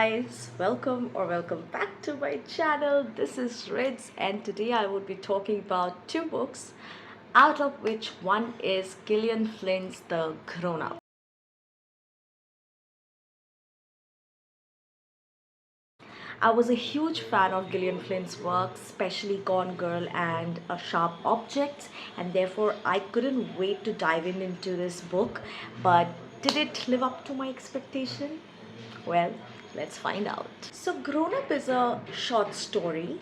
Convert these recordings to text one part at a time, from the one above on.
guys, welcome back to my channel. This is Rids and today I would be talking about two books, out of which one is Gillian Flynn's The Grownup. I was a huge fan of Gillian Flynn's work, especially Gone Girl and Sharp Objects, and therefore I couldn't wait to dive into this book. But did it live up to my expectation? Well, let's find out. So, Grown Up is a short story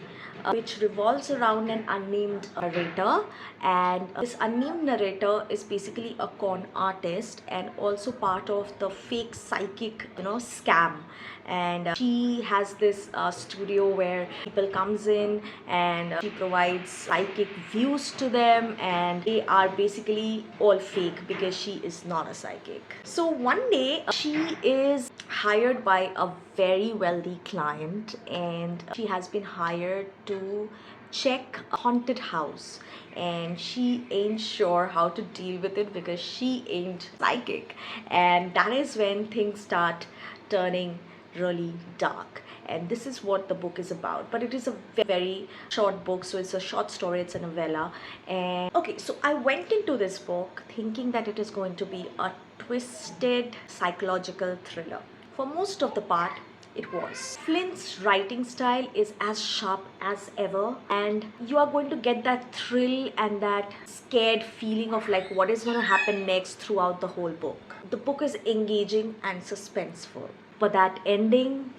which revolves around an unnamed narrator, and this unnamed narrator is basically a con artist and also part of the fake psychic, scam. And she has this studio where people comes in and she provides psychic views to them, and they are basically all fake because she is not a psychic. So one day she is hired by a very wealthy client, and she has been hired to check a haunted house, and she ain't sure how to deal with it because she ain't psychic. And that is when things start turning really dark, and this is what the book is about. But it is a very short book, so it's a short story, it's a novella. And okay, so I went into this book thinking that it is going to be a twisted psychological thriller. For most of the part, it was. Flynn's writing style is as sharp as ever, and you are going to get that thrill and that scared feeling of like what is going to happen next throughout the whole book. The book is engaging and suspenseful, but that ending,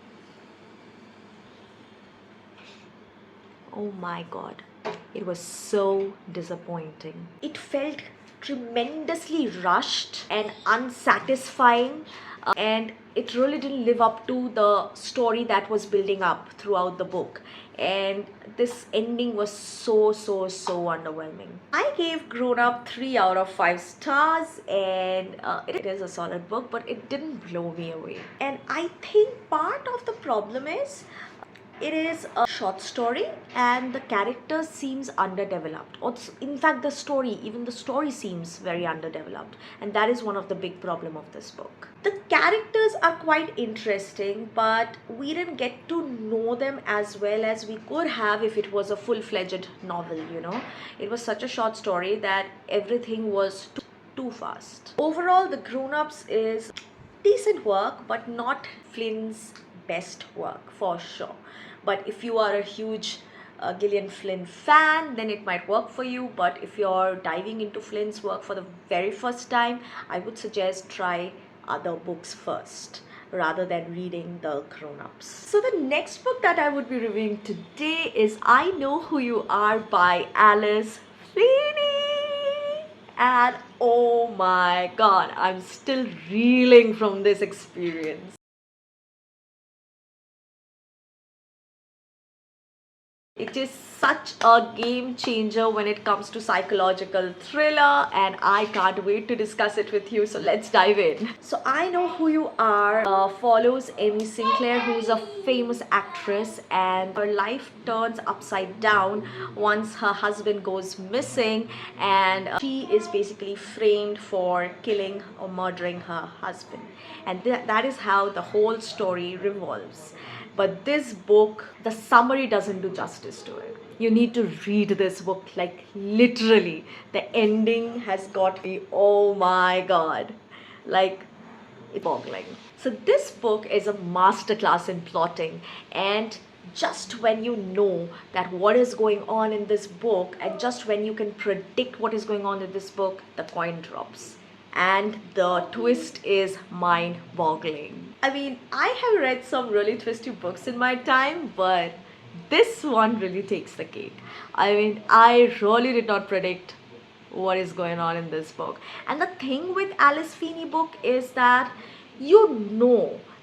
oh my god, it was so disappointing. It felt tremendously rushed and unsatisfying, and it really didn't live up to the story that was building up throughout the book. And this ending was so underwhelming. I gave Grown Up 3 out of 5 stars, and it is a solid book, but it didn't blow me away. And I think part of the problem is it is a short story and the character seems underdeveloped. Also, in fact, the story seems very underdeveloped, and that is one of the big problem of this book. The characters are quite interesting, but we didn't get to know them as well as we could have if it was a full-fledged novel. It was such a short story that everything was too fast. Overall, The Grown-Ups is decent work, but not Flynn's best work for sure. But if you are a huge Gillian Flynn fan, then it might work for you. But if you're diving into Flynn's work for the very first time, I would suggest try other books first rather than reading The Grown-Ups. So the next book that I would be reviewing today is I Know Who You Are by Alice Feeney. And oh my god, I'm still reeling from this experience. It is such a game changer when it comes to psychological thriller, and I can't wait to discuss it with you. So let's dive in. So I Know Who You Are follows Amy Sinclair, who's a famous actress, and her life turns upside down once her husband goes missing, and she is basically framed for killing or murdering her husband. And that is how the whole story revolves. But this book, the summary doesn't do justice to it. You need to read this book, like literally. The ending has got me, oh my god, like it's boggling. So this book is a masterclass in plotting, and just when you know that what is going on in this book, and just when you can predict what is going on in this book, the coin drops. And the twist is mind-boggling. I mean, I have read some really twisty books in my time, but this one really takes the cake. I mean, I really did not predict what is going on in this book. And the thing with Alice Feeney book is that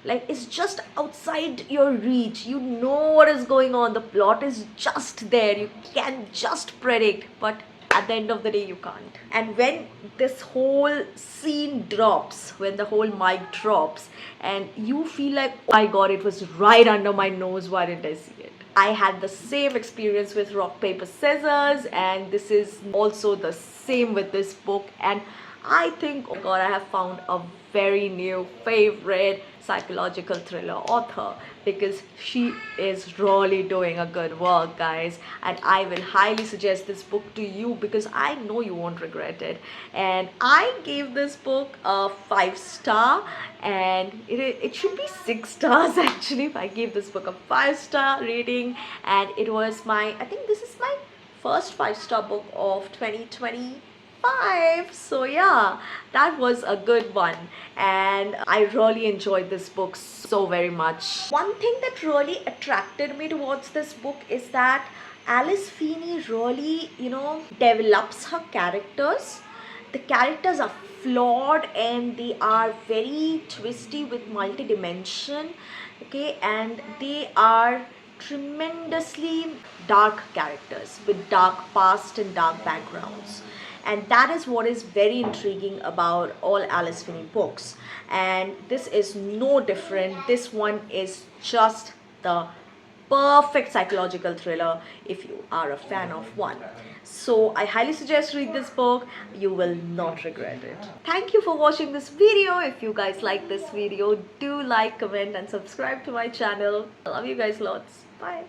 like it's just outside your reach. You know what is going on. The plot is just there. You can just predict, but at the end of the day you can't. And when this whole scene drops, when the whole mic drops, and you feel like, oh my god, it was right under my nose, why didn't I see I had the same experience with rock, paper, scissors, and this is also the same with this book, and I think, oh god, I have found a very new favorite psychological thriller author, because she is really doing a good work, guys. And I will highly suggest this book to you, because I know you won't regret it. And I gave this book a 5 star, and it should be 6 stars actually. If I gave this book a 5 star rating, and it was my, I think this is my first 5 star book of 2025. So yeah, that was a good one, and I really enjoyed this book so very much. One thing that really attracted me towards this book is that Alice Feeney really, develops her characters. The characters are flawed and they are very twisty with multi-dimension, okay, and they are tremendously dark characters with dark past and dark backgrounds. And that is what is very intriguing about all Alice Finney books, and this is no different. This one is just the perfect psychological thriller if you are a fan of one. So I highly suggest read this book. You will not regret it. Thank you for watching this video. If you guys like this video, do like, comment and subscribe to my channel. I love you guys lots. Bye.